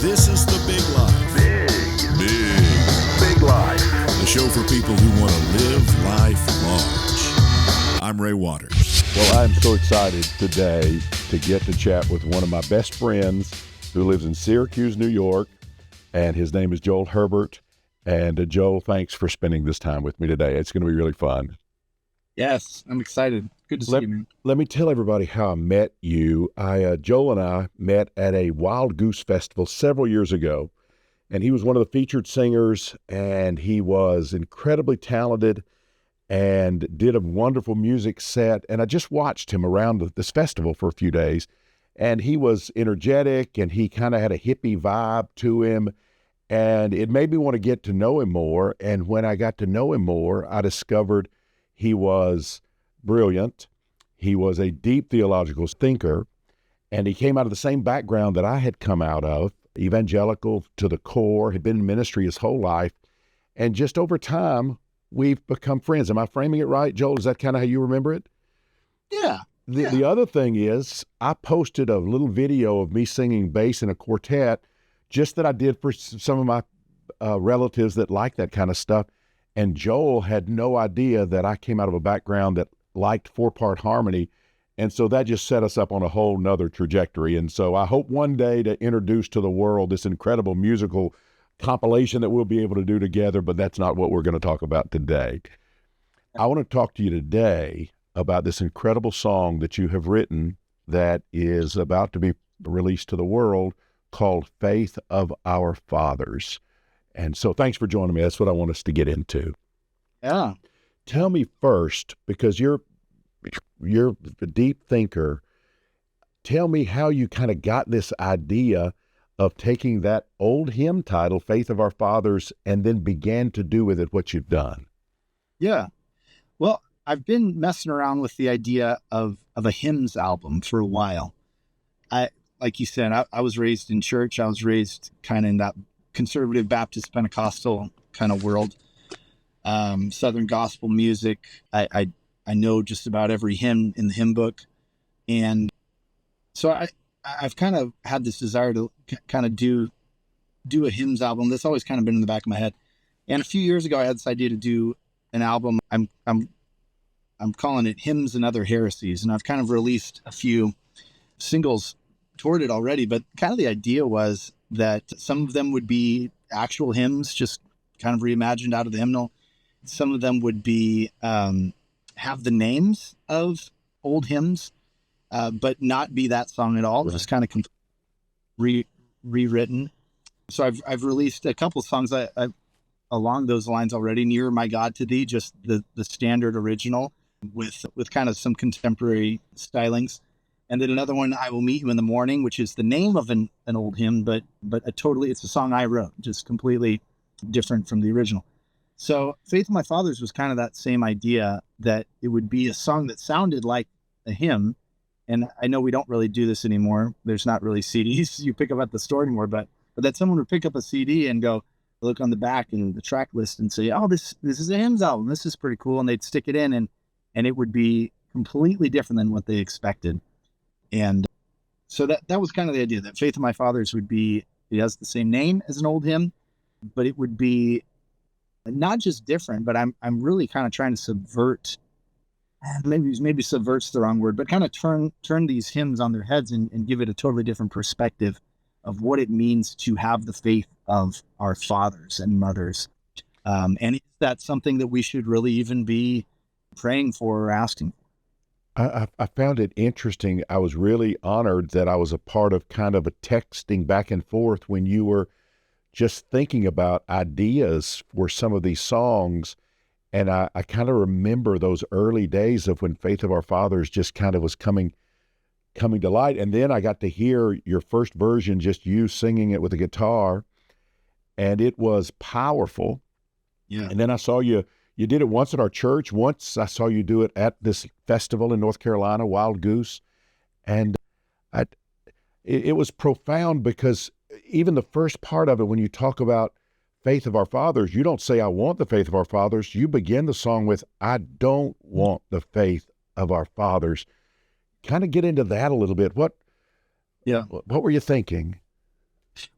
This is The Big Life. Big Life. A show for people who want to live life large. I'm Ray Waters. Well, I'm so excited today to get to chat with one of my best friends who lives in Syracuse, New York, and his name is Joel Herbert. And Joel, thanks for spending this time with me today. It's going to be really fun. Yes, I'm excited. Good to see you, man. Let me tell everybody how I met you. Joel and I met at a Wild Goose Festival several years ago, and he was one of the featured singers, and he was incredibly talented and did a wonderful music set. And I just watched him around this festival for a few days, and he was energetic, and he kind of had a hippie vibe to him, and it made me want to get to know him more. And when I got to know him more, I discovered he was brilliant. He was a deep theological thinker, and he came out of the same background that I had come out of, evangelical to the core, had been in ministry his whole life. And just over time, we've become friends. Am I framing it right, Joel? Is that kind of how you remember it? Yeah. The other thing is, I posted a little video of me singing bass in a quartet, just that I did for some of my relatives that like that kind of stuff. And Joel had no idea that I came out of a background that liked 4-part harmony. And so that just set us up on a whole nother trajectory. And so I hope one day to introduce to the world this incredible musical compilation that we'll be able to do together, but that's not what we're going to talk about today. I want to talk to you today about this incredible song that you have written that is about to be released to the world called Faith of Our Fathers. And so thanks for joining me. That's what I want us to get into. Yeah. Tell me first, because you're a deep thinker, tell me how you kind of got this idea of taking that old hymn title, Faith of Our Fathers, and then began to do with it what you've done. Yeah. Well, I've been messing around with the idea of a hymns album for a while. Like you said, I was raised in church. I was raised kind of in that conservative Baptist Pentecostal kind of world. Southern gospel music. I know just about every hymn in the hymn book. And so I've kind of had this desire to kind of do a hymns album. That's always kind of been in the back of my head. And a few years ago, I had this idea to do an album. I'm calling it Hymns and Other Heresies. And I've kind of released a few singles toward it already. But kind of the idea was that some of them would be actual hymns, just kind of reimagined out of the hymnal. Some of them would be have the names of old hymns, but not be that song at all. Right. Just kind of rewritten. So I've released a couple of songs along those lines already. Nearer My God to Thee, just the standard original with kind of some contemporary stylings. And then another one, I Will Meet You in the Morning, which is the name of an old hymn, but it's a song I wrote, just completely different from the original. So Faith of My Fathers was kind of that same idea, that it would be a song that sounded like a hymn. And I know we don't really do this anymore. There's not really CDs you pick up at the store anymore, but that someone would pick up a CD and go look on the back and the track list and say, oh, this is a hymns album. This is pretty cool. And they'd stick it in and it would be completely different than what they expected. And so that was kind of the idea, that Faith of My Fathers would be, it has the same name as an old hymn, but it would be not just different, but I'm really kind of trying to subvert, maybe subvert's the wrong word, but kind of turn these hymns on their heads and give it a totally different perspective of what it means to have the faith of our fathers and mothers. And is that something that we should really even be praying for or asking? I found it interesting. I was really honored that I was a part of kind of a texting back and forth when you were just thinking about ideas for some of these songs. And I kind of remember those early days of when Faith of Our Fathers just kind of was coming to light. And then I got to hear your first version, just you singing it with a guitar, and it was powerful. Yeah. And then I saw you did it once at our church. Once I saw you do it at this festival in North Carolina, Wild Goose. And it was profound, because even the first part of it, when you talk about Faith of Our Fathers, you don't say, I want the faith of our fathers. You begin the song with, I don't want the faith of our fathers. Kind of get into that a little bit. What were you thinking?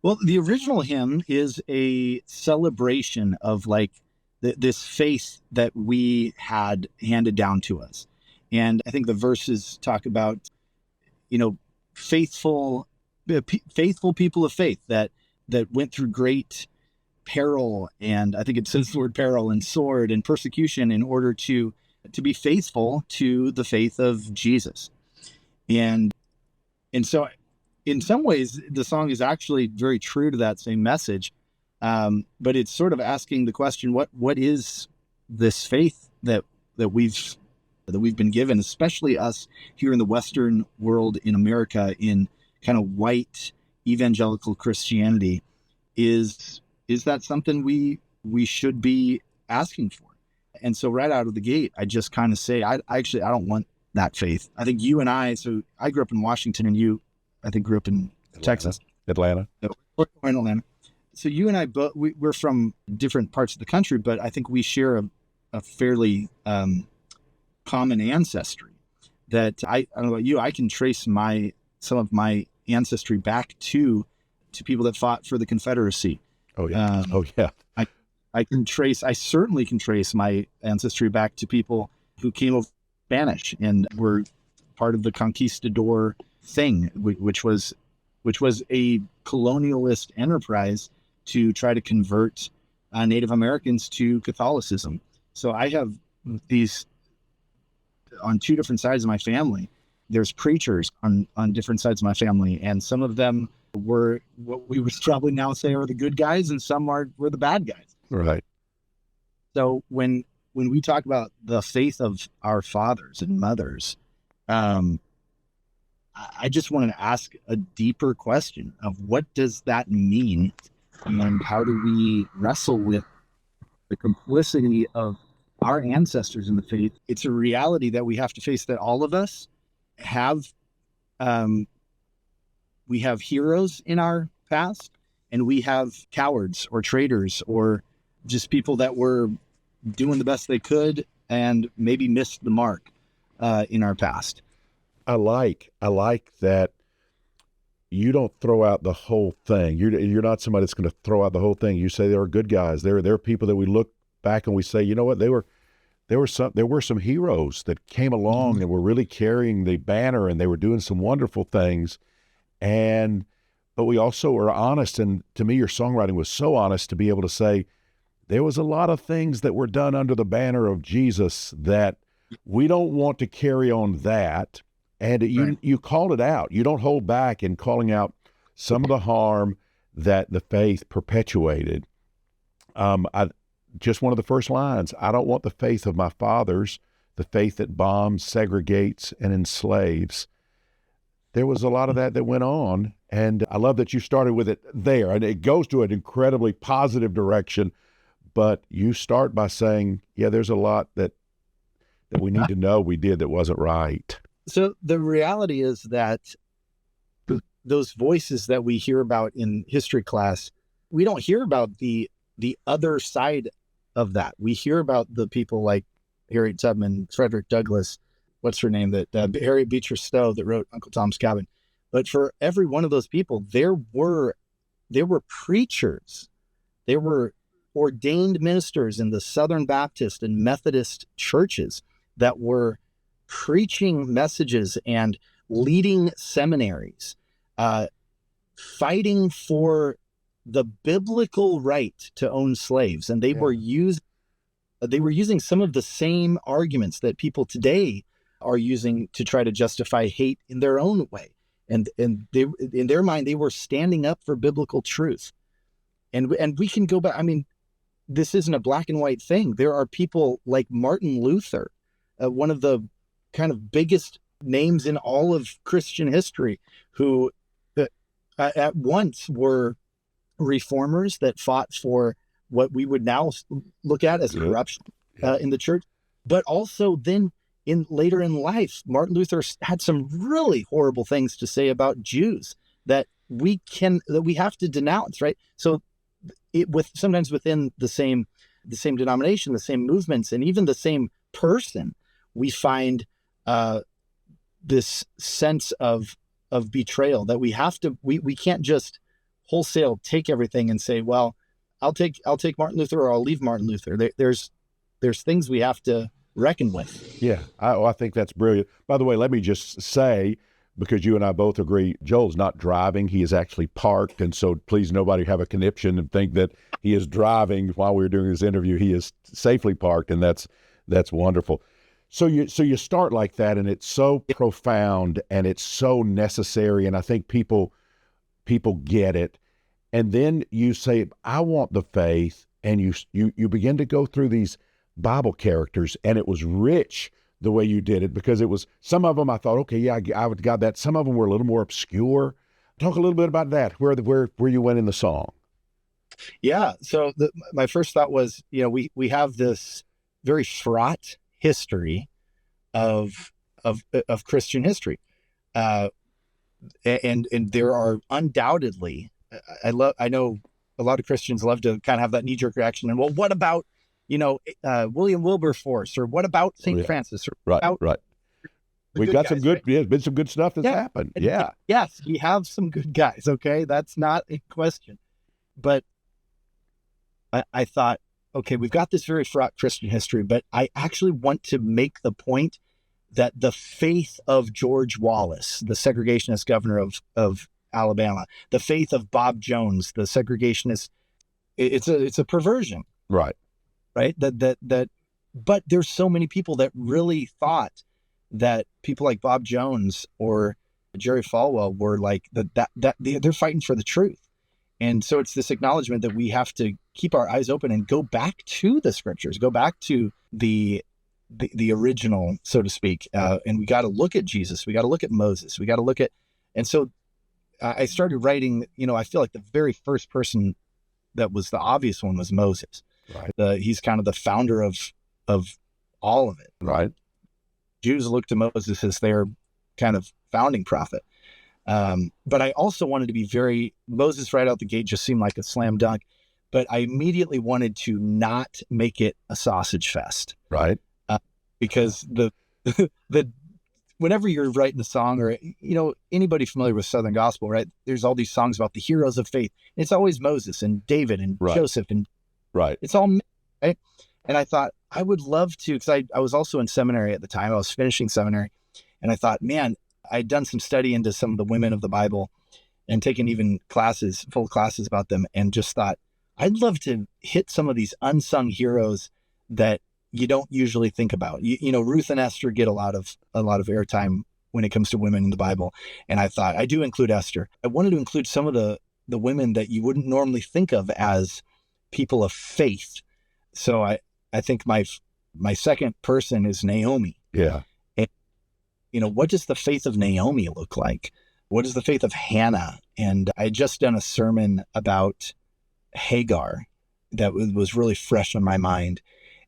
Well, the original hymn is a celebration of like this faith that we had handed down to us. And I think the verses talk about, you know, faithful, faithful people of faith that went through great peril. And I think it says the word peril and sword and persecution in order to be faithful to the faith of Jesus. And so in some ways, the song is actually very true to that same message. But it's sort of asking the question, what is this faith that we've been given, especially us here in the Western world, in America, in kind of white evangelical Christianity? Is that something we should be asking for? And so right out of the gate, I just kind of say, I don't want that faith. I think you and so I grew up in Washington, and you, I think, grew up in Texas. Atlanta. No, we're in Atlanta. So you and I both, we're from different parts of the country, but I think we share a fairly common ancestry that I don't know about you, I can trace some of my ancestry back to people that fought for the Confederacy. Oh yeah. Oh yeah. I certainly can trace my ancestry back to people who came over Spanish and were part of the conquistador thing, which was a colonialist enterprise to try to convert Native Americans to Catholicism. So I have these on two different sides of my family. There's preachers on different sides of my family, and some of them were what we would probably now say are the good guys, and some were the bad guys. Right. So when we talk about the faith of our fathers and mothers, I just want to ask a deeper question of what does that mean, and how do we wrestle with the complicity of our ancestors in the faith? It's a reality that we have to face, that all of us have, we have heroes in our past, and we have cowards or traitors or just people that were doing the best they could and maybe missed the mark in our past. I like that you don't throw out the whole thing. You're not somebody that's going to throw out the whole thing. You say there are good guys. There are people that we look back and we say, you know what, there were some heroes that came along Mm-hmm. and were really carrying the banner, and they were doing some wonderful things. But we also are honest, and to me, your songwriting was so honest to be able to say there was a lot of things that were done under the banner of Jesus that we don't want to carry on that. And you called it out. You don't hold back in calling out some of the harm that the faith perpetuated. Just one of the first lines, I don't want the faith of my fathers, the faith that bombs, segregates, and enslaves. There was a lot of that went on, and I love that you started with it there, and it goes to an incredibly positive direction, but you start by saying, yeah, there's a lot that we need to know we did that wasn't right. So the reality is that those voices that we hear about in history class, we don't hear about the other side of that. We hear about the people like Harriet Tubman, Frederick Douglass, what's her name, that Harriet Beecher Stowe that wrote Uncle Tom's Cabin. But for every one of those people, there were preachers, there were ordained ministers in the Southern Baptist and Methodist churches that were preaching messages and leading seminaries, fighting for the biblical right to own slaves. And they were using some of the same arguments that people today are using to try to justify hate in their own way. And they, in their mind, they were standing up for biblical truth. And we can go back. I mean, this isn't a black and white thing. There are people like Martin Luther, one of the kind of biggest names in all of Christian history, who at once were reformers that fought for what we would now look at as corruption in the church. But also then later in life, Martin Luther had some really horrible things to say about Jews that we have to denounce, right? So sometimes within the same denomination, the same movements, and even the same person, we find this sense of betrayal that we have to, we can't just wholesale take everything and say, well, I'll take Martin Luther or I'll leave Martin Luther. There's things we have to reckon with. Yeah, I think that's brilliant. By the way, let me just say, because you and I both agree, Joel's not driving. He is actually parked. And so please nobody have a conniption and think that he is driving while we're doing this interview. He is safely parked, and that's wonderful. So you start like that, and it's so profound and it's so necessary. And I think people get it. And then you say, I want the faith. And you begin to go through these Bible characters, and it was rich the way you did it, because it was, some of them I thought, okay, yeah, I would got that. Some of them were a little more obscure. Talk a little bit about that, where you went in the song. Yeah. So my first thought was, we have this very fraught history of Christian history. And there are undoubtedly, I know a lot of Christians love to kind of have that knee-jerk reaction. And well, what about, William Wilberforce, or what about St. Francis? Or right. We've got some good, right? Yeah, been some good stuff that's happened. Yeah. Yes, we have some good guys. Okay. That's not a question. But I thought, okay, we've got this very fraught Christian history, but I actually want to make the point that the faith of George Wallace, the segregationist governor of Alabama, the faith of Bob Jones, the segregationist, it's a perversion. Right. But there's so many people that really thought that people like Bob Jones or Jerry Falwell were like they're fighting for the truth. And so it's this acknowledgement that we have to keep our eyes open and go back to the scriptures, go back to the original, so to speak. And we got to look at Jesus. We got to look at Moses. We got to look at, and so I started writing, I feel like the very first person that was the obvious one was Moses. Right. He's kind of the founder of all of it. Right. Jews look to Moses as their kind of founding prophet. But I also wanted to be Moses right out the gate just seemed like a slam dunk, but I immediately wanted to not make it a sausage fest. Right. Because whenever you're writing a song, or, anybody familiar with Southern gospel, right? There's all these songs about the heroes of faith. It's always Moses and David and Joseph, and it's all, right? And I thought I would love to, because I was also in seminary at the time. I was finishing seminary, and I thought, man, I'd done some study into some of the women of the Bible and taken even full classes about them, and just thought I'd love to hit some of these unsung heroes that you don't usually think about. Ruth and Esther get a lot of airtime when it comes to women in the Bible. And I thought I do include Esther. I wanted to include some of the women that you wouldn't normally think of as people of faith. So I think my second person is Naomi. Yeah. And, what does the faith of Naomi look like? What is the faith of Hannah? And I had just done a sermon about Hagar that was really fresh on my mind.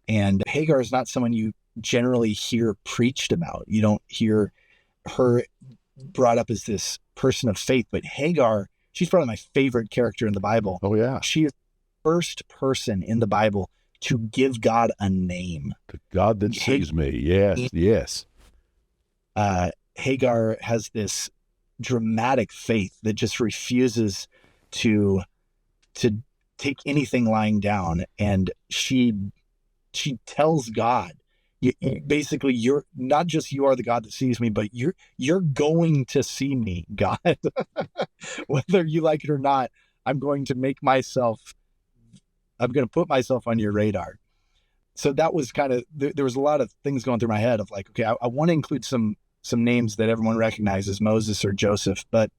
And Hagar is not someone you generally hear preached about. You don't hear her brought up as this person of faith, but Hagar, she's probably my favorite character in the Bible. Oh, yeah. She is the first person in the Bible to give God a name. The God that sees me. Yes. Hagar has this dramatic faith that just refuses to take anything lying down. And she tells God, basically, you're not just, you are the God that sees me, but you're going to see me, God. Whether you like it or not, I'm going to put myself on your radar. So that was kind of, there was a lot of things going through my head of like, okay, I want to include some names that everyone recognizes, Moses or Joseph, but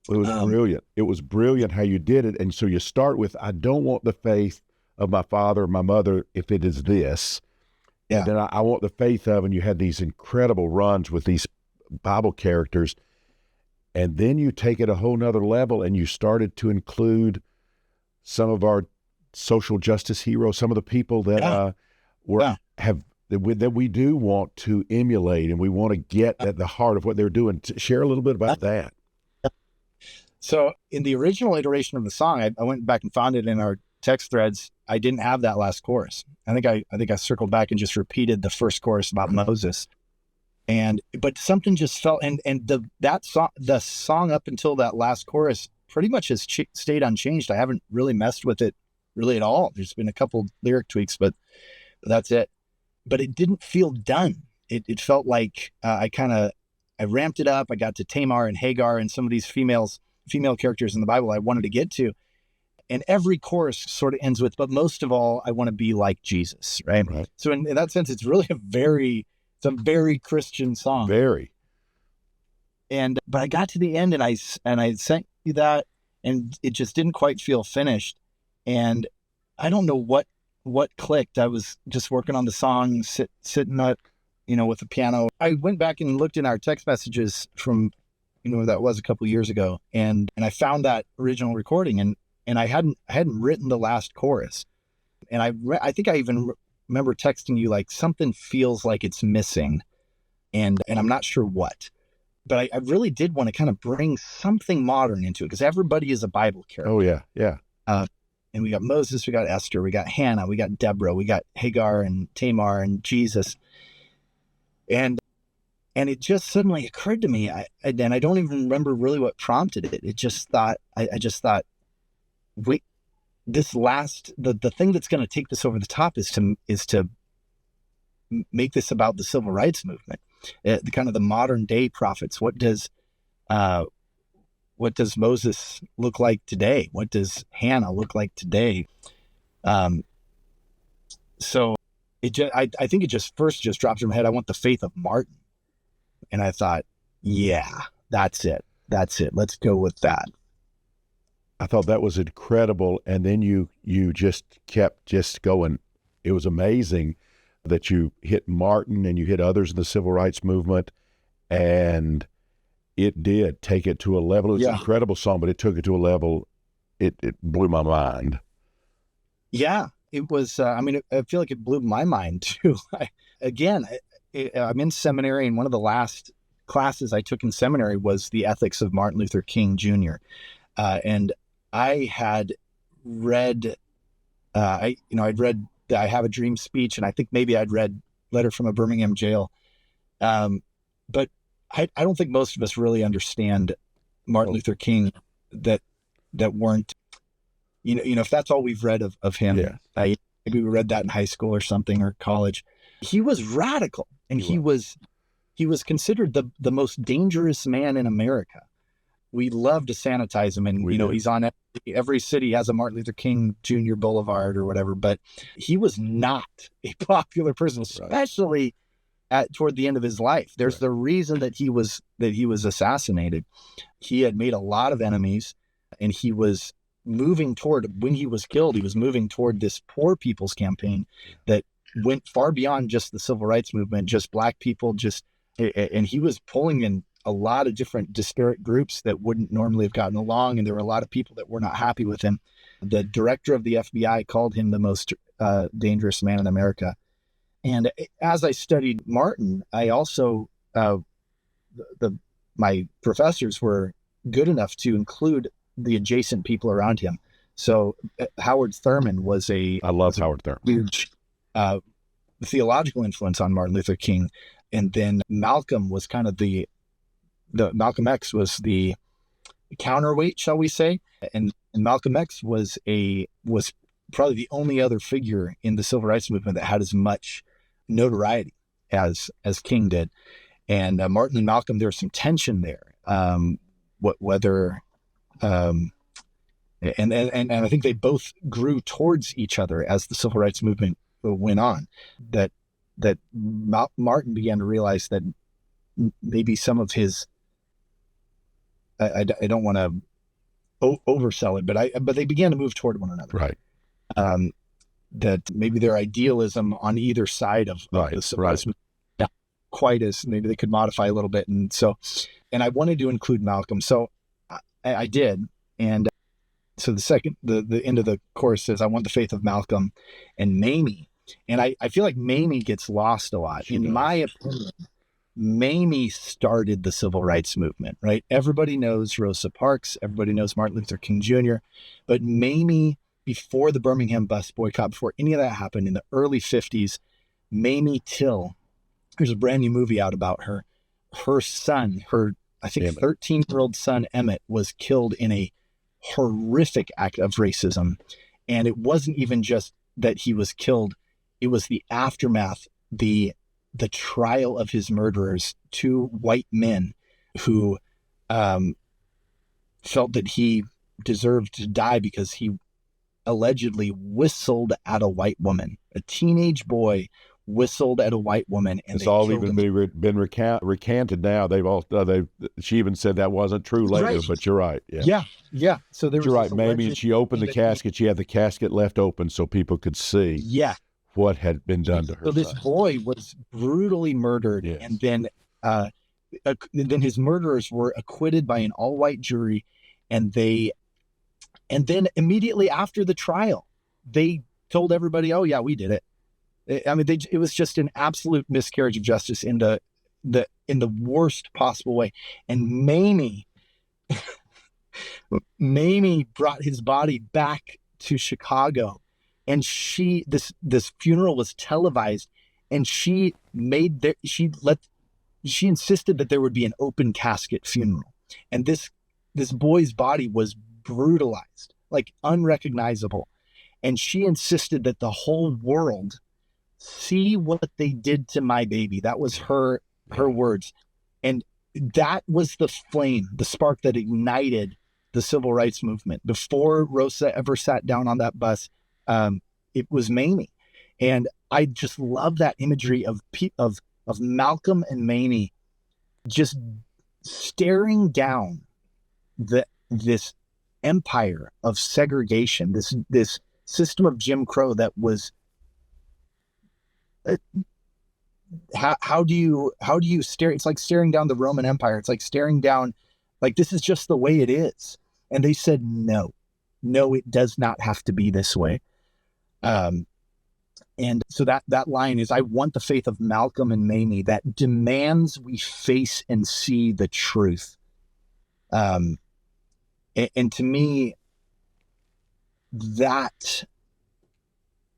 it was brilliant. It was brilliant how you did it. And so you start with, I don't want the faith of my father or my mother if it is this. Yeah. And then I want the faith of, and you had these incredible runs with these Bible characters. And then you take it a whole nother level, and you started to include some of our social justice heroes, some of the people that that we do want to emulate, and we want to get at the heart of what they're doing. Share a little bit about that. So in the original iteration of the song, I went back and found it in our text threads. I didn't have that last chorus. I think I circled back and just repeated the first chorus about Moses. But something just felt, and the song up until that last chorus pretty much has stayed unchanged. I haven't really messed with it really at all. There's been a couple lyric tweaks, but that's it. But it didn't feel done. It felt like I ramped it up. I got to Tamar and Hagar and some of these female characters in the Bible I wanted to get to. And every chorus sort of ends with, but most of all, I want to be like Jesus, right? So in that sense, it's really a very Christian song. Very. But I got to the end and I sent you that, and it just didn't quite feel finished. And I don't know what clicked. I was just working on the song, sitting at, with the piano. I went back and looked in our text messages from, that was a couple of years ago, and I found that original recording, and I hadn't written the last chorus, and I think I even remember texting you like something feels like it's missing, and I'm not sure what, but I really did want to kind of bring something modern into it because everybody is a Bible character. Oh yeah. And we got Moses, we got Esther, we got Hannah, we got Deborah, we got Hagar and Tamar and Jesus, and it just suddenly occurred to me, and I don't even remember really what prompted it. It just thought, I just thought, wait, this the thing that's going to take this over the top is to make this about the civil rights movement, the kind of the modern day prophets. What does Moses look like today? What does Hannah look like today? So I think it just dropped in my head. I want the faith of Martin. And I thought, yeah, that's it. Let's go with that. I thought that was incredible. And then you just kept just going. It was amazing that you hit Martin and you hit others in the civil rights movement. And it did take it to a level. It was an incredible song, but it took it to a level. It blew my mind. Yeah, it was. I feel like it blew my mind too. I'm in seminary, and one of the last classes I took in seminary was the ethics of Martin Luther King Jr. And I had read, I'd read the I Have a Dream speech, and I think maybe I'd read Letter from a Birmingham Jail. But I don't think most of us really understand Martin Luther King that weren't, if that's all we've read of him, maybe we read that in high school or something, or college. He was radical, and he was considered the most dangerous man in America. We love to sanitize him, and he's on every city has a Martin Luther King Jr. Boulevard or whatever. But he was not a popular person, especially toward the end of his life. There's the reason that he was assassinated. He had made a lot of enemies, and he was moving toward, when he was killed, he was moving toward this poor people's campaign that went far beyond just the civil rights movement, just Black people, and he was pulling in a lot of different disparate groups that wouldn't normally have gotten along. And there were a lot of people that were not happy with him. The director of the FBI called him the most dangerous man in America. And as I studied Martin, I also, my professors were good enough to include the adjacent people around him. So Howard Thurman was I love Howard Thurman. Huge theological influence on Martin Luther King. And then Malcolm was kind of the Malcolm X was the counterweight, shall we say. And Malcolm X was probably the only other figure in the civil rights movement that had as much notoriety as King did. And Martin and Malcolm, there was some tension there. And I think they both grew towards each other as the civil rights movement went on. That Martin began to realize that maybe some of his, I don't want to oversell it, but they began to move toward one another. Right. That maybe their idealism on either side of the civil rights movement, not quite as, maybe they could modify a little bit. And I wanted to include Malcolm. So I did. And so the end of the chorus says, I want the faith of Malcolm and Mamie. And I feel like Mamie gets lost a lot. In my opinion, Mamie started the civil rights movement, right? Everybody knows Rosa Parks. Everybody knows Martin Luther King Jr. But Mamie, before the Birmingham bus boycott, before any of that happened in the early 50s, Mamie Till, there's a brand new movie out about her. Her son, I think 13-year-old son, Emmett, was killed in a horrific act of racism. And it wasn't even just that he was killed. It was the aftermath, the trial of his murderers, two white men who felt that he deserved to die because he allegedly whistled at a white woman. A teenage boy whistled at a white woman, and it's all even been recanted now. She even said that wasn't true later, right. But you're right. Yeah. So there was. You're right, maybe. And she opened the casket. She had the casket left open so people could see. Yeah. What had been done to her. So this boy was brutally murdered, yes. And then his murderers were acquitted by an all-white jury, and then immediately after the trial, they told everybody, "Oh yeah, we did it." I mean, it was just an absolute miscarriage of justice in the worst possible way. And Mamie brought his body back to Chicago, and this funeral was televised, and she insisted that there would be an open casket funeral, and this boy's body was brutalized, like unrecognizable, and she insisted that the whole world see what they did to my baby. That was her words. And that was the flame, the spark that ignited the civil rights movement. Before Rosa ever sat down on that bus, it was Mamie. And I just love that imagery of Malcolm and Mamie just staring down this empire of segregation, this system of Jim Crow that was. How do you stare? It's like staring down the Roman Empire. It's like staring down, like, this is just the way it is. And they said, no, it does not have to be this way. And so that line is, I want the faith of Malcolm and Mamie that demands we face and see the truth. And to me,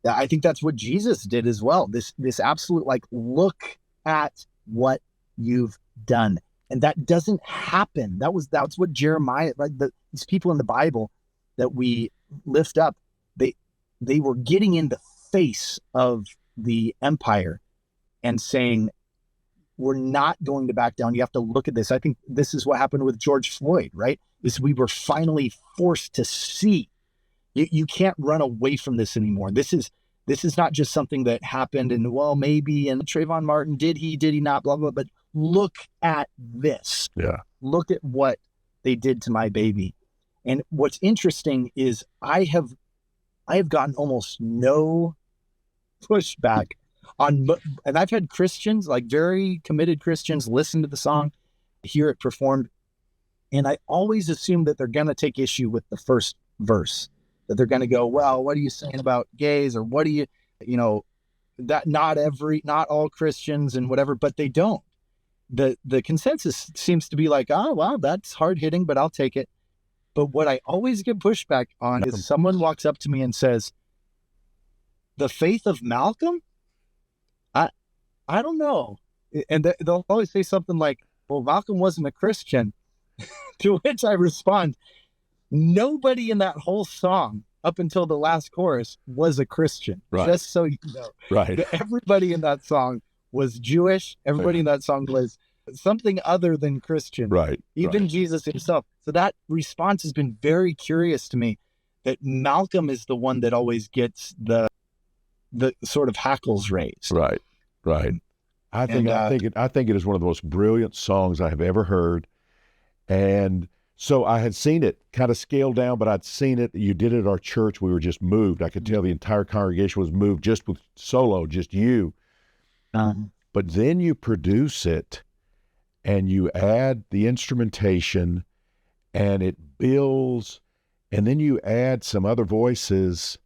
I think that's what Jesus did as well. This absolute, like, look at what you've done. And that doesn't happen. That's what Jeremiah, like, these people in the Bible that we lift up, they were getting in the face of the empire and saying, we're not going to back down. You have to look at this. I think this is what happened with George Floyd, right? Is we were finally forced to see. You can't run away from this anymore. This is not just something that happened and, well, maybe, and Trayvon Martin, did he not, blah, blah, but look at this. Yeah. Look at what they did to my baby. And what's interesting is I have gotten almost no pushback on, and I've had Christians, like very committed Christians, listen to the song, hear it performed. And I always assume that they're going to take issue with the first verse. That they're going to go, well, what are you saying about gays? Or what do you that not all Christians and whatever, but they don't. The consensus seems to be like, oh, wow, that's hard hitting, but I'll take it. But what I always get pushback on is someone walks up to me and says, the faith of Malcolm? I don't know. And they'll always say something like, well, Malcolm wasn't a Christian. To which I respond, nobody in that whole song up until the last chorus was a Christian. Right. Just so you know. Right. Everybody in that song was Jewish. Everybody in that song was something other than Christian. Right. Even Jesus himself. So that response has been very curious to me, that Malcolm is the one that always gets the sort of hackles raised. Right. I think it is one of the most brilliant songs I have ever heard. And so I had seen it kind of scaled down, but I'd seen it. You did it at our church. We were just moved. I could tell the entire congregation was moved just with solo, just you. But then you produce it and you add the instrumentation and it builds, and then you add some other voices,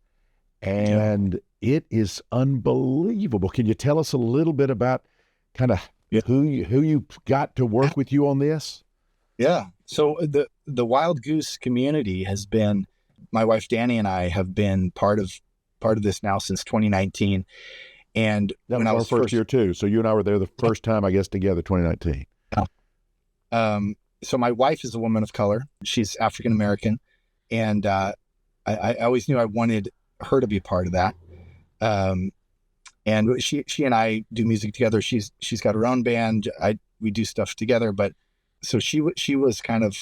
and it is unbelievable. Can you tell us a little bit about kind of who you got to work with you on this? Yeah. So the Wild Goose community has been, my wife Danny and I have been part of this now since 2019. And that was our first year too. So you and I were there the first time, I guess, together, 2019. So my wife is a woman of color. She's African American. And I always knew I wanted her to be a part of that. And she and I do music together. She's got her own band. We do stuff together. But so she was kind of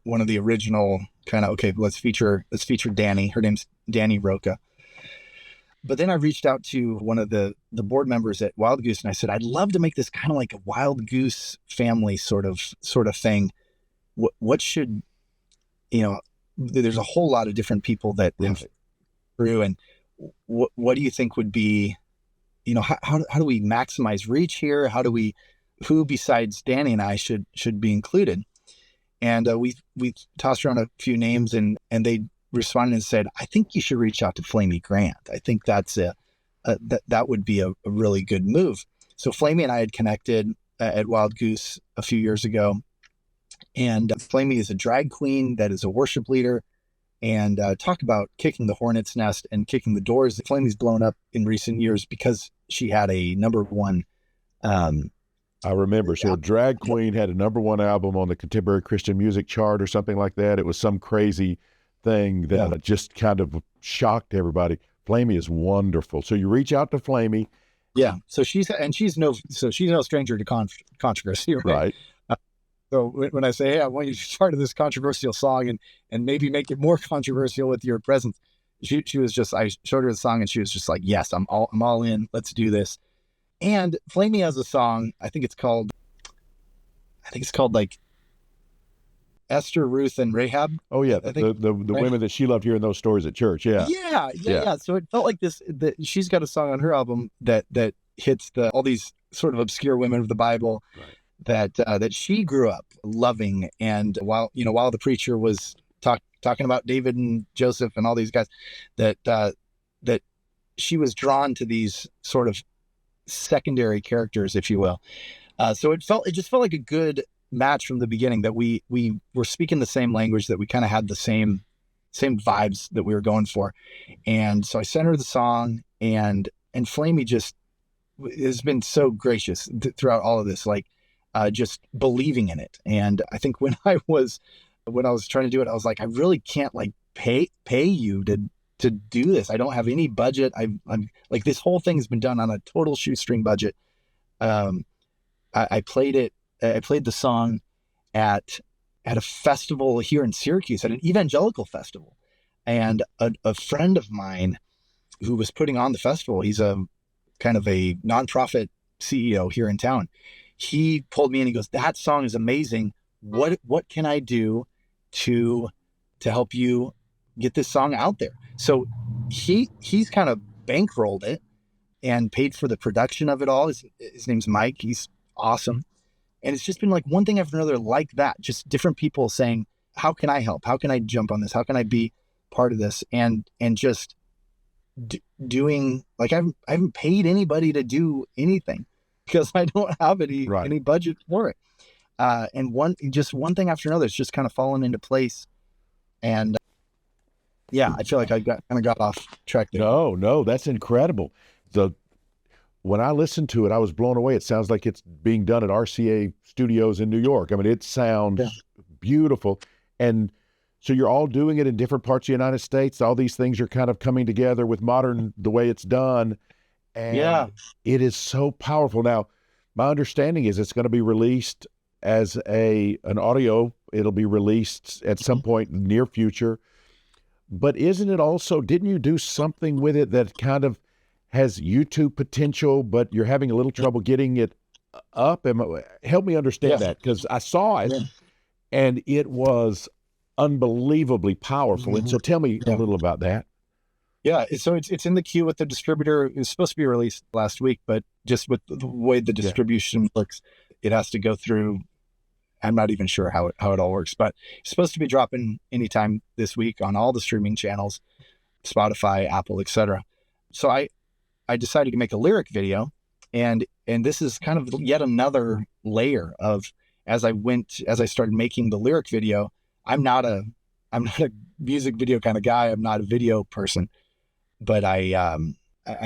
one of the original kind of, okay, let's feature Danny. Her name's Danny Roca. But then I reached out to one of the board members at Wild Goose, and I said, I'd love to make this kind of like a Wild Goose family sort of thing. What should, there's a whole lot of different people that have through, and what do you think would be, how do we maximize reach here? Who besides Danny and I should be included? And we tossed around a few names, and they responded and said, I think you should reach out to Flamey Grant. I think that's that would be a really good move. So Flamey and I had connected at Wild Goose a few years ago, and Flamey is a drag queen that is a worship leader, and talk about kicking the hornet's nest and kicking the doors. Flamey's blown up in recent years because she had a number one. I remember. So a drag queen had a number one album on the Contemporary Christian Music chart or something like that. It was some crazy thing that just kind of shocked everybody. Flamey is wonderful. So you reach out to Flamey. Yeah. So she's no stranger to controversy, right? So when I say, hey, I want you to be part of this controversial song and maybe make it more controversial with your presence, she was just, I showed her the song and she was just like, yes, I'm all in. Let's do this. And Flamey has a song. I think it's called like Esther, Ruth, and Rahab. Oh yeah, the women that she loved hearing those stories at church. Yeah. So it felt like this. That she's got a song on her album that hits all these sort of obscure women of the Bible that she grew up loving. And while the preacher was talking about David and Joseph and all these guys, that she was drawn to these sort of secondary characters, if you will. So it just felt like a good match from the beginning, that we were speaking the same language, that we kind of had the same vibes that we were going for. And so I sent her the song, and Flamey just has been so gracious throughout all of this, like just believing in it. And I think when I was trying to do it, I was like, I really can't like pay you to do this. I don't have any budget. I'm like, this whole thing has been done on a total shoestring budget. I played the song at a festival here in Syracuse, at an evangelical festival. And a friend of mine who was putting on the festival, he's a kind of a nonprofit CEO here in town. He pulled me in, he goes, that song is amazing. What can I do to help you get this song out there? So he's kind of bankrolled it and paid for the production of it all. His name's Mike. He's awesome. And it's just been like one thing after another like that, just different people saying, how can I help? How can I jump on this? How can I be part of this? And just doing, like, I haven't paid anybody to do anything because I don't have any budget for it. And one thing after another, it's just kind of fallen into place. And I feel like I kind of got off track there. No, that's incredible. When I listened to it, I was blown away. It sounds like it's being done at RCA Studios in New York. I mean, it sounds beautiful. And so you're all doing it in different parts of the United States. All these things are kind of coming together with modern, the way it's done. And it is so powerful. Now, my understanding is it's going to be released as an audio. It'll be released at some point in the near future. But isn't it also, didn't you do something with it that kind of has YouTube potential, but you're having a little trouble getting it up? Help me understand that, because I saw it and it was unbelievably powerful. And so tell me a little about that. Yeah, so it's in the queue with the distributor. It was supposed to be released last week, but just with the way the distribution works, it has to go through. I'm not even sure how it all works, but it's supposed to be dropping anytime this week on all the streaming channels, Spotify, Apple, etc. So I decided to make a lyric video, and this is kind of yet another layer of, as I started making the lyric video, I'm not a music video kind of guy. I'm not a video person, but I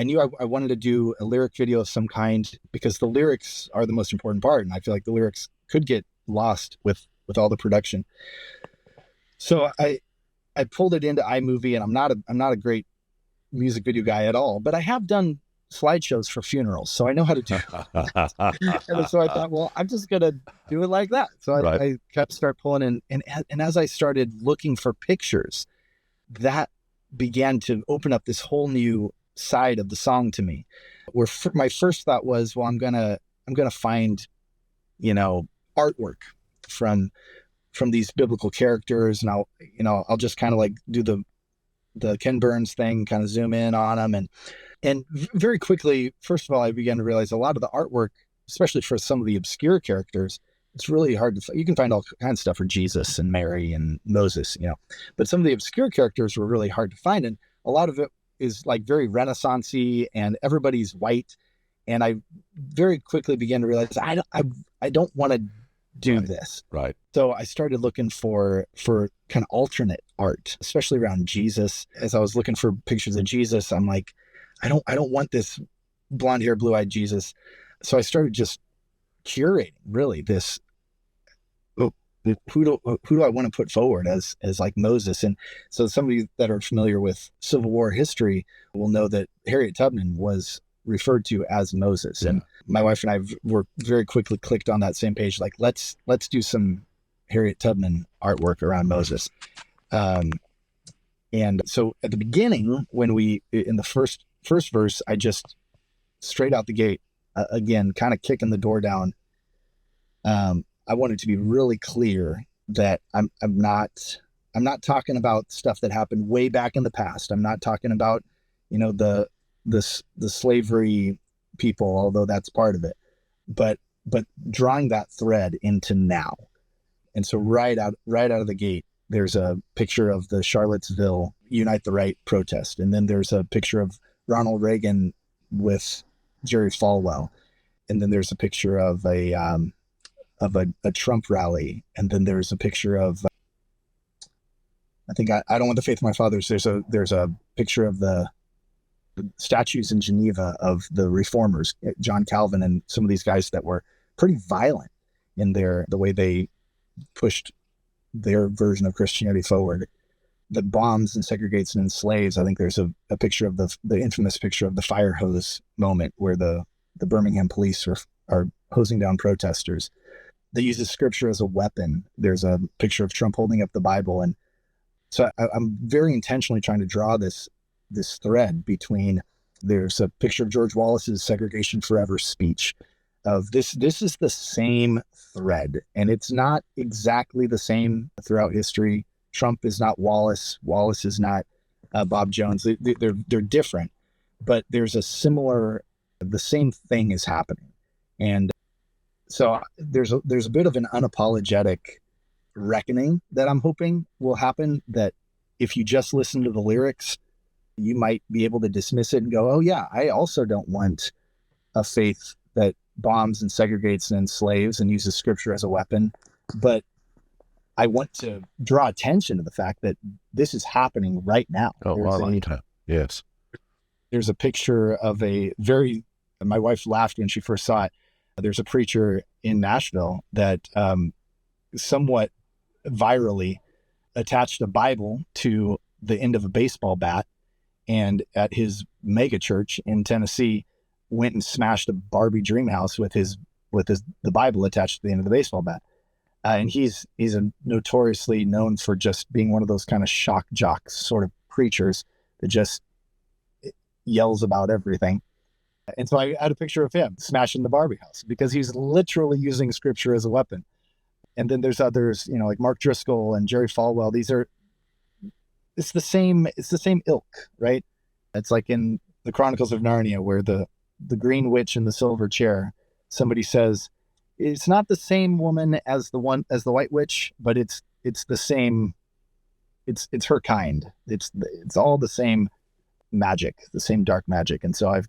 knew I wanted to do a lyric video of some kind, because the lyrics are the most important part. And I feel like the lyrics could get lost with all the production. So I pulled it into iMovie, and I'm not a great music video guy at all, but I have done slideshows for funerals, so I know how to do it. And so I thought, well, I'm just gonna do it like that. So Right. I kept start pulling in, and as I started looking for pictures, that began to open up this whole new side of the song to me. Where my first thought was, well, I'm gonna find, artwork from these biblical characters, and I'll just kind of like do the Ken Burns thing, kind of zoom in on them, and very quickly, first of all, I began to realize a lot of the artwork, especially for some of the obscure characters, it's really hard to. You can find all kinds of stuff for Jesus and Mary and Moses, but some of the obscure characters were really hard to find, and a lot of it is like very Renaissance-y, and everybody's white, and I very quickly began to realize I don't want to do this. Right. So I started looking for kind of alternate art, especially around Jesus. As I was looking for pictures of Jesus, I'm like, I don't want this blonde hair, blue eyed Jesus. So I started just curating really this. Who do I want to put forward as like Moses? And so somebody that are familiar with Civil War history will know that Harriet Tubman was referred to as Moses. And my wife and I were very quickly clicked on that same page. Like, let's do some Harriet Tubman artwork around Moses. And so at the beginning, when in the first verse, I just straight out the gate, again, kind of kicking the door down. I wanted to be really clear that I'm not talking about stuff that happened way back in the past. I'm not talking about, the slavery people, although that's part of it, but drawing that thread into now. And so right out of the gate, there's a picture of the Charlottesville Unite the Right protest. And then there's a picture of Ronald Reagan with Jerry Falwell. And then there's a picture of a Trump rally. And then there's a picture of, I think I don't want the faith of my fathers. There's a picture of the statues in Geneva of the reformers, John Calvin, and some of these guys that were pretty violent in the way they pushed their version of Christianity forward, that bombs and segregates and enslaves. I think there's a picture of the infamous picture of the fire hose moment where the Birmingham police are hosing down protesters. They use the scripture as a weapon. There's a picture of Trump holding up the Bible. And so I'm very intentionally trying to draw this thread between, there's a picture of George Wallace's Segregation Forever speech of this is the same thread, and it's not exactly the same throughout history. Trump is not Wallace. Wallace is not Bob Jones. They're different, but there's the same thing is happening. And so there's a bit of an unapologetic reckoning that I'm hoping will happen, that if you just listen to the lyrics, you might be able to dismiss it and go, oh yeah, I also don't want a faith that bombs and segregates and enslaves and uses scripture as a weapon. But I want to draw attention to the fact that this is happening right now. Oh, wow. Yes. There's a picture of my wife laughed when she first saw it. There's a preacher in Nashville that somewhat virally attached a Bible to the end of a baseball bat, and at his mega church in Tennessee went and smashed a Barbie dream house with the Bible attached to the end of the baseball bat. And he's notoriously known for just being one of those kind of shock jock sort of preachers that just yells about everything. And so I had a picture of him smashing the Barbie house because he's literally using scripture as a weapon. And then there's others, like Mark Driscoll and Jerry Falwell. It's the same ilk, right? It's like in the Chronicles of Narnia, where the green witch in the silver chair, somebody says, it's not the same woman as the white witch, but it's the same. It's her kind. It's all the same magic, the same dark magic. And so I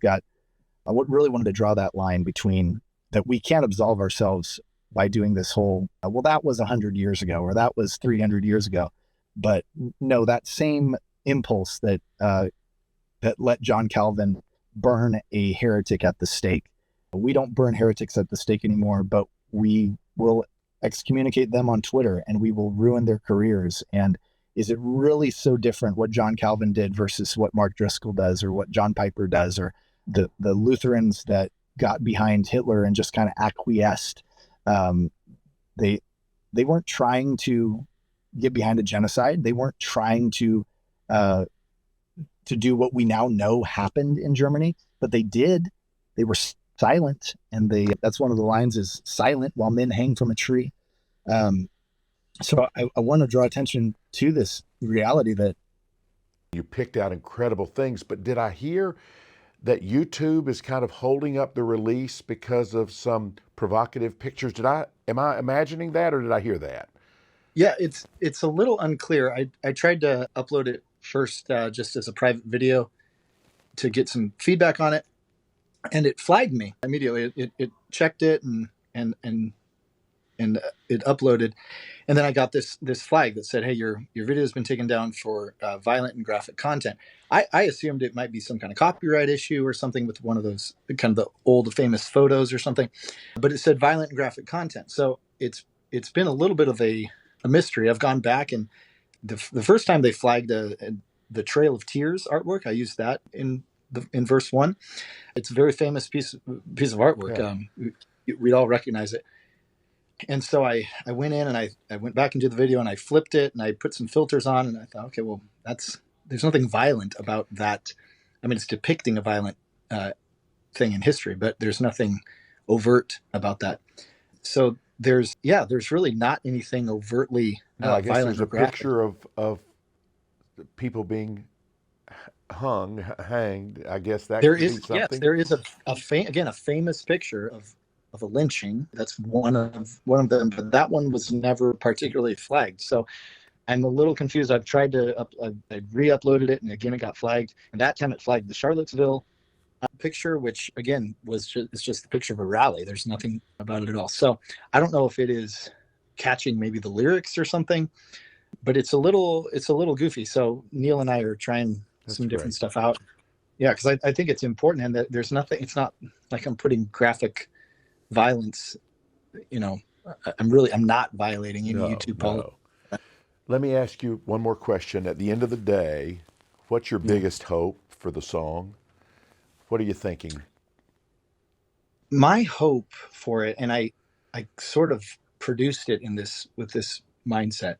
really wanted to draw that line between that we can't absolve ourselves by doing this whole, well, that was 100 years ago, or that was 300 years ago. But no, that same impulse that let John Calvin burn a heretic at the stake. We don't burn heretics at the stake anymore, but we will excommunicate them on Twitter, and we will ruin their careers, and is it really so different what John Calvin did versus what Mark Driscoll does or what John Piper does, or the Lutherans that got behind Hitler and just kind of acquiesced. They they weren't trying to get behind a genocide. They weren't trying to do what we now know happened in Germany, but they did. They were silent, and that's one of the lines is silent while men hang from a tree. So I want to draw attention to this reality that You picked out incredible things, but did I hear that YouTube is kind of holding up the release because of some provocative pictures? Am I imagining that, or did I hear that? yeah, it's a little unclear. I tried to upload it first just as a private video to get some feedback on it, and it flagged me immediately. It checked it and it uploaded, and then I got this flag that said, "Hey, your video has been taken down for violent and graphic content." I assumed it might be some kind of copyright issue or something with one of those kind of the old famous photos or something, but it said violent and graphic content. So it's been a little bit of a mystery. I've gone back, and the first time they flagged the Trail of Tears artwork, I used that in verse 1. It's a very famous piece of artwork. Yeah. We'd all recognize it. And so I went in and I went back into the video and I flipped it and I put some filters on, and I thought, okay, well, there's nothing violent about that. I mean, it's depicting a violent thing in history, but there's nothing overt about that. So there's really not anything overtly No, I guess violent there's or a graphic. picture of people being hanged. I guess that There could be is, yes, something. there is a famous picture of a lynching. That's one of them, but that one was never particularly flagged. So I'm a little confused. I've tried to I re-uploaded it, and again it got flagged. And that time it flagged the Charlottesville picture, which again it's just the picture of a rally. There's nothing about it at all. So I don't know if it is catching maybe the lyrics or something, but it's a little goofy. So Neil and I are trying some different stuff out. Yeah, because I think it's important, and that there's nothing. It's not like I'm putting graphic violence. I'm not violating any YouTube policy. No. Let me ask you one more question. At the end of the day, what's your biggest hope for the song? What are you thinking? My hope for it, and I sort of produced it with this mindset.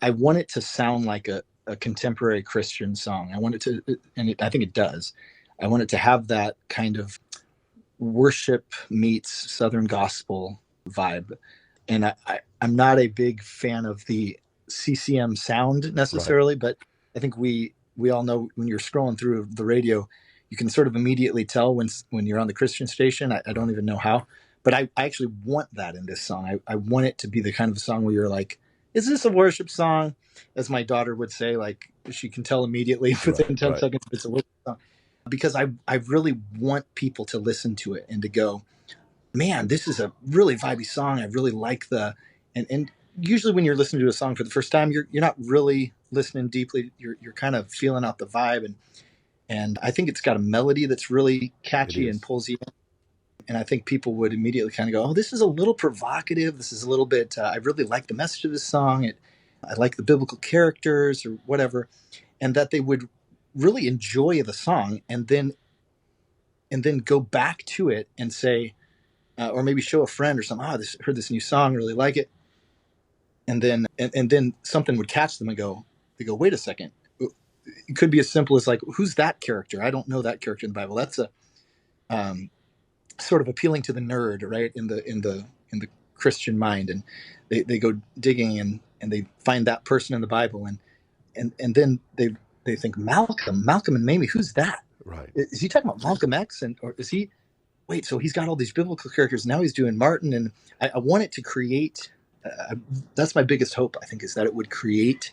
I want it to sound like a contemporary Christian song. I want it to, and I think it does. I want it to have that kind of worship meets Southern gospel vibe. And I'm not a big fan of the CCM sound necessarily, but I think we all know when you're scrolling through the radio, you can sort of immediately tell when you're on the Christian station. I don't even know how, but I actually want that in this song. I want it to be the kind of song where you're like, is this a worship song? As my daughter would say, like she can tell immediately within 10 seconds if it's a worship song. Because I really want people to listen to it and to go, man, this is a really vibey song. I really like and usually when you're listening to a song for the first time, you're not really listening deeply. You're kind of feeling out the vibe, and I think it's got a melody that's really catchy and pulls you in. And I think people would immediately kind of go, oh, this is a little provocative. This is a little bit, I really like the message of this song. I like the biblical characters or whatever. And that they would really enjoy the song and then go back to it and say, or maybe show a friend or something, heard this new song, really like it. And then something would catch them and they go, wait a second. It could be as simple as like, who's that character? I don't know that character in the Bible. That's a sort of appealing to the nerd, right? In the Christian mind. And they go digging and they find that person in the Bible and then they think Malcolm and Mamie, who's that? Right. Is he talking about Malcolm X? Or is he, wait, so he's got all these biblical characters. Now he's doing Martin. And I want it to create, that's my biggest hope, I think, is that it would create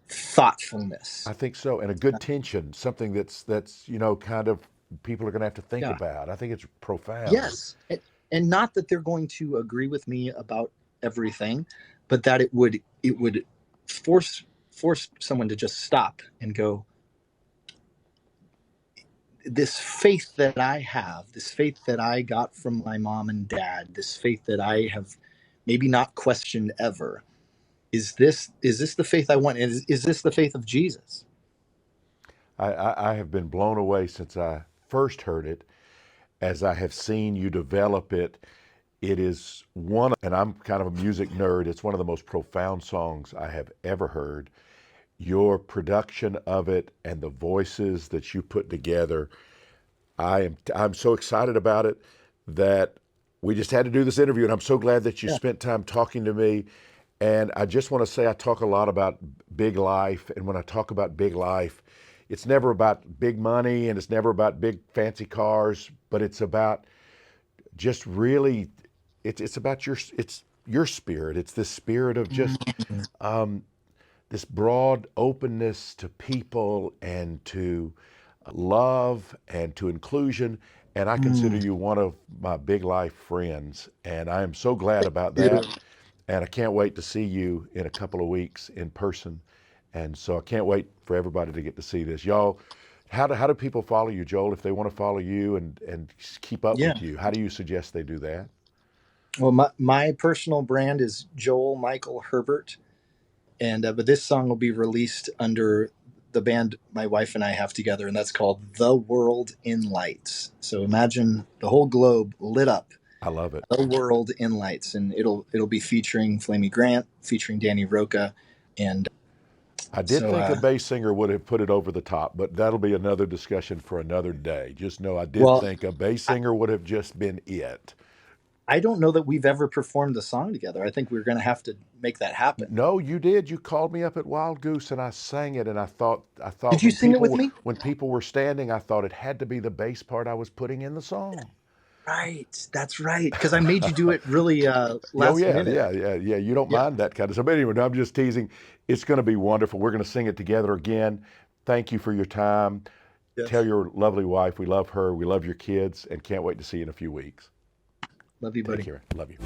thoughtfulness. I think so. And a good tension, something that's, kind of people are going to have to think about. I think it's profound. Yes. And not that they're going to agree with me about everything, but that it would force someone to just stop and go, this faith that I have, this faith that I got from my mom and dad, this faith that I have maybe not questioned ever, is this the faith I want? Is this the faith of Jesus? I have been blown away since I first heard it, as I have seen you develop it. It is and I'm kind of a music nerd, it's one of the most profound songs I have ever heard. Your production of it and the voices that you put together, I'm so excited about it that we just had to do this interview, and I'm so glad that you Yeah. spent time talking to me. And I just want to say I talk a lot about big life, and when I talk about big life, it's never about big money and it's never about big fancy cars, but it's about just really it's about your spirit. It's this spirit of just this broad openness to people and to love and to inclusion. And I consider Mm. you one of my big life friends. And I am so glad about Yeah. that. And I can't wait to see you in a couple of weeks in person. And so I can't wait for everybody to get to see this. Y'all, how do people follow you, Joel, if they want to follow you and keep up Yeah. with you? How do you suggest they do that? Well, my personal brand is Joel Michael Herbert, and but this song will be released under the band my wife and I have together, and that's called The World in Lights. So imagine the whole globe lit up, I love it. The World in Lights, and it'll be featuring Flamey Grant, featuring Danny Roca, and I did so think a bass singer would have put it over the top, but that'll be another discussion for another day. Just know I did well, think a bass singer would have just been it. I don't know that we've ever performed the song together. I think we're going to have to make that happen. No, you did. You called me up at Wild Goose and I sang it, and I thought Did you sing it with me? when people were standing, I thought it had to be the bass part I was putting in the song. Right, that's right. Because I made you do it really Oh last yeah, minute. yeah, yeah, yeah. You don't Yeah. mind that kind of stuff. But anyway, no, I'm just teasing. It's going to be wonderful. We're going to sing it together again. Thank you for your time. Tell Yes. your lovely wife we love her, we love your kids, and can't wait to see you in a few weeks. Love you, Take buddy. care. Love you.